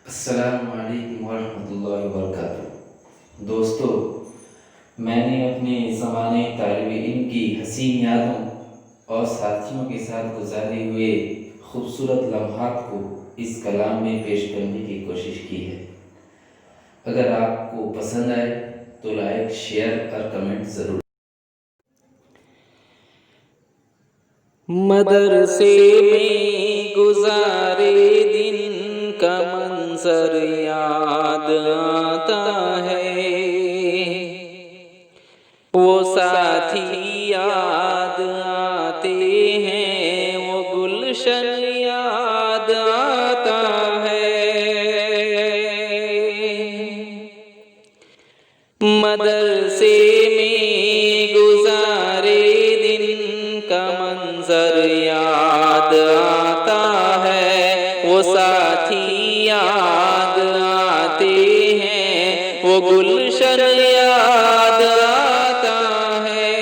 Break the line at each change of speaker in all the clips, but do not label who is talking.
السلام علیکم ورحمۃ اللہ وبرکاتہ۔ دوستو، میں نے اپنے زمانے طالب علم کی حسین یادوں اور ساتھیوں کے ساتھ گزارے ہوئے خوبصورت لمحات کو اس کلام میں پیش کرنے کی کوشش کی ہے۔ اگر آپ کو پسند آئے تو لائک، شیئر اور کمنٹ ضرور۔
مدرسے میں گزارے دن کا منظر یاد آتا ہے، وہ ساتھی یاد آتے ہیں، وہ گلشن یاد آتا ہے۔ مدرسے میں گزارے دن کا منظر یاد آتا ہے، وہ ساتھی یاد آتے ہیں، وہ گلشن یاد آتا ہے۔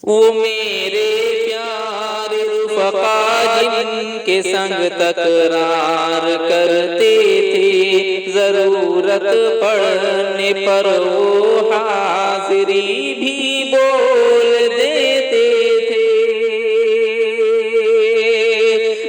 وہ میرے پیارے رفقا جن کے سنگ تکرار کرتے تھے، ضرورت پڑنے پر وہ حاضری بھی بول دیتے تھے۔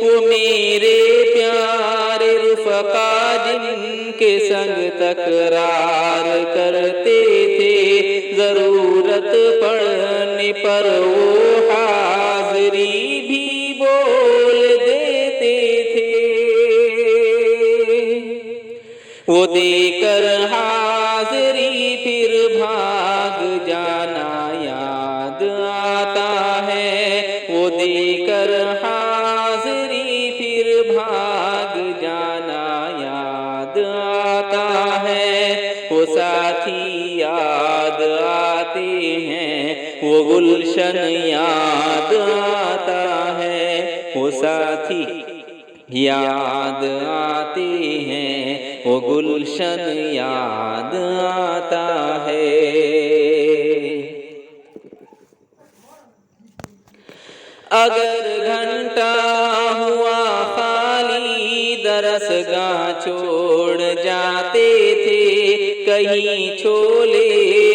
وہ میرے پیارے رفقا جن کے سنگ تکرار کرتے تھے، ضرورت پڑنے پر وہ حاضری بھی بول دیتے تھے۔ وہ دے کر حاضری پھر بھاگ جانا یاد آتا ہے، وہ دے کر حاضری پھر بھاگ جانا یاد آتا ہے۔ وہ ساتھی یاد آتے ہیں، وہ گلشن یاد آتا ہے۔ وہ ساتھی یاد آتے ہیں، وہ گلشن یاد آتا ہے۔ اگر گھنٹہ ہوا خالی درس گاہ چھوڑ جاتے تھے، کہیں چھولے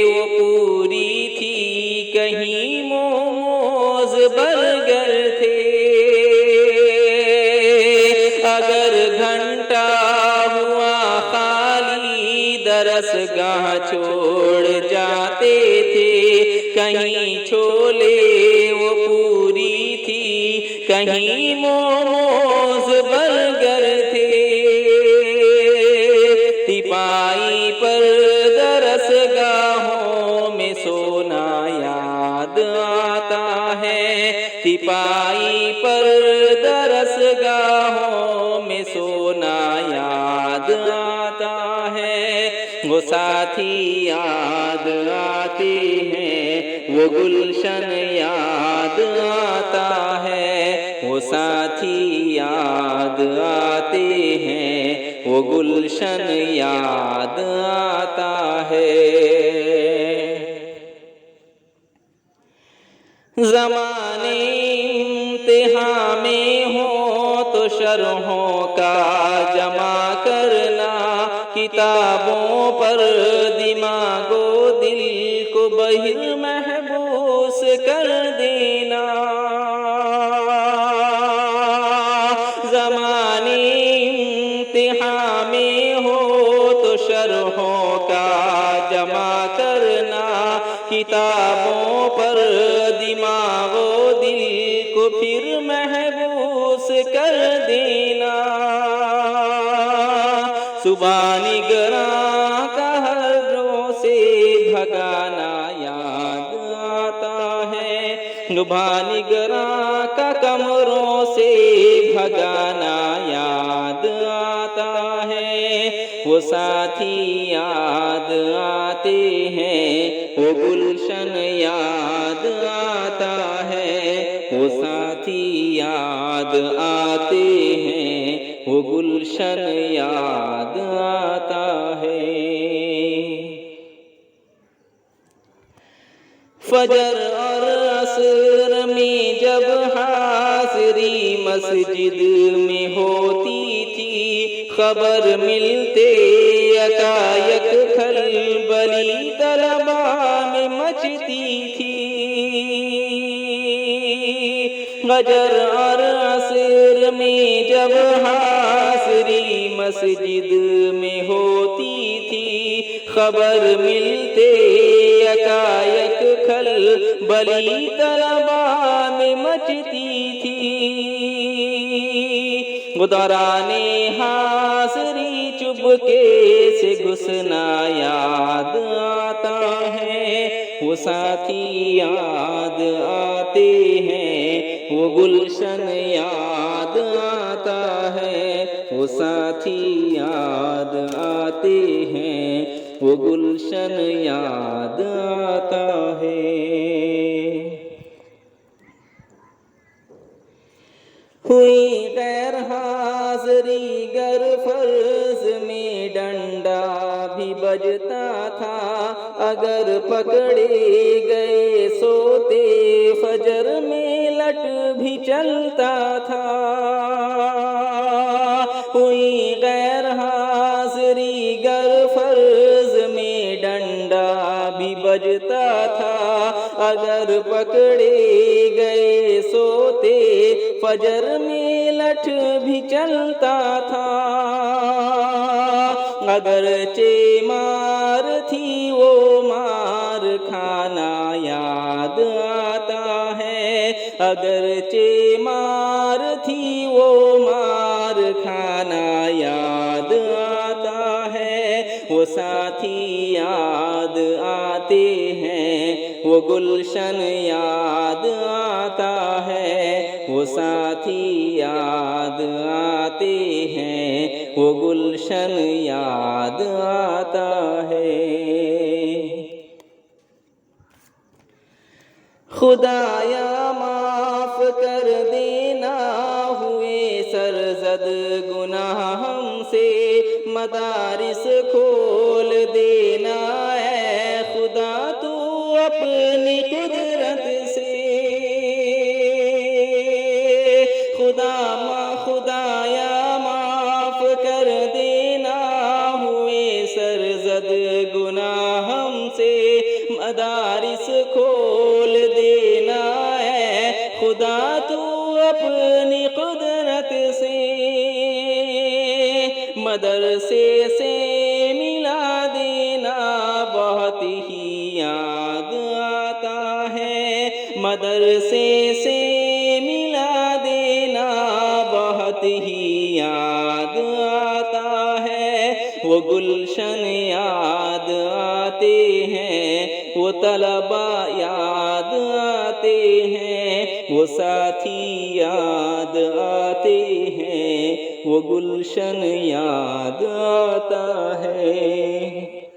وہ پوری تھی، کہیں موموز برگر تھے۔ اگر گھنٹہ ہوا خالی درس گاہ چھوڑ جاتے تھے، کہیں چھولے وہ پوری تھی، کہیں موموز برگر تھے۔ تپائی پر درس گاہوں میں سونا یاد آتا ہے، تپائی پر درس گاہوں میں سونا یاد آتا ہے۔ وہ ساتھی یاد آتے ہیں، وہ گلشن یاد آتا ہے۔ وہ ساتھی یاد آتے ہیں، وہ گلشن یاد آتا ہے۔ زمانے امتحان میں ہو تو شرحوں کا جمع کرنا، کتابوں پر دماغ و دل کو بہر محبوس کر دینا۔ زمانے امتحان میں ہو تو شرحوں کا جمع کرنا، کتابوں پر دماغ و دل کو پھر محبوس کر دینا۔ صبح نگراں کا ہر رو سے بھگانا یاد آتا ہے، صبح نگراں کا کمروں سے بھگانا یاد آتا ہے۔ وہ ساتھی یاد آتے ہیں، وہ گلشن یاد آتا ہے۔ وہ ساتھی یاد آتے ہیں، وہ گلشن یاد آتا ہے۔ فجر اور عصر میں جب مسجد میں ہوتی تھی خبر ملتے یکایک کھلبلی طلباء میں مچتی تھی فجر اور عصر میں جب حاضری مسجد میں ہوتی تھی خبر ملتے یکایک کھلبلی طلباء میں مچتی تھی دوران حاضری چپکے سے گھسنا یاد آتا ہے وہ ساتھی یاد آتے ہیں وہ گلشن یاد آتا ہے وہ ساتھی یاد آتے ہیں وہ گلشن یاد آتا ہے ہوئی غیر حاضری گر فرض میں ڈنڈا بھی بجتا تھا اگر پکڑے گئے سوتے فجر میں لٹ بھی چلتا تھا ہوئی غیر حاضری گر فرض میں ڈنڈا بھی بجتا تھا اگر پکڑے گئے سوتے فجر میں لٹ بھی چلتا تھا اگرچہ مار تھی وہ مار کھانا یاد آتا ہے اگرچہ مار تھی وہ مار کھانا یاد آتا ہے وہ ساتھی یاد آتے ہیں وہ گلشن یاد آتا ہے وہ ساتھی یاد آتے ہیں وہ گلشن یاد آتا ہے خدایا معاف کر دینا ہوئے سرزد گناہ ہم سے مدارس کھول دینا اے خدا تو اپنی قدرت سے خدایا معاف کر دینا ہوئے سرزد گناہ ہم سے مدارس کھول دینا ہے خدا تو اپنی قدرت سے مدرسے سے ملا دینا بہت ہی یاد آتا ہے مدرسے سے ملا دینا بہت ہی یاد آتا ہے وہ گلشن یاد آتے ہیں وہ طلباء یاد آتے ہیں وہ ساتھی یاد آتے ہیں وہ گلشن یاد آتا ہے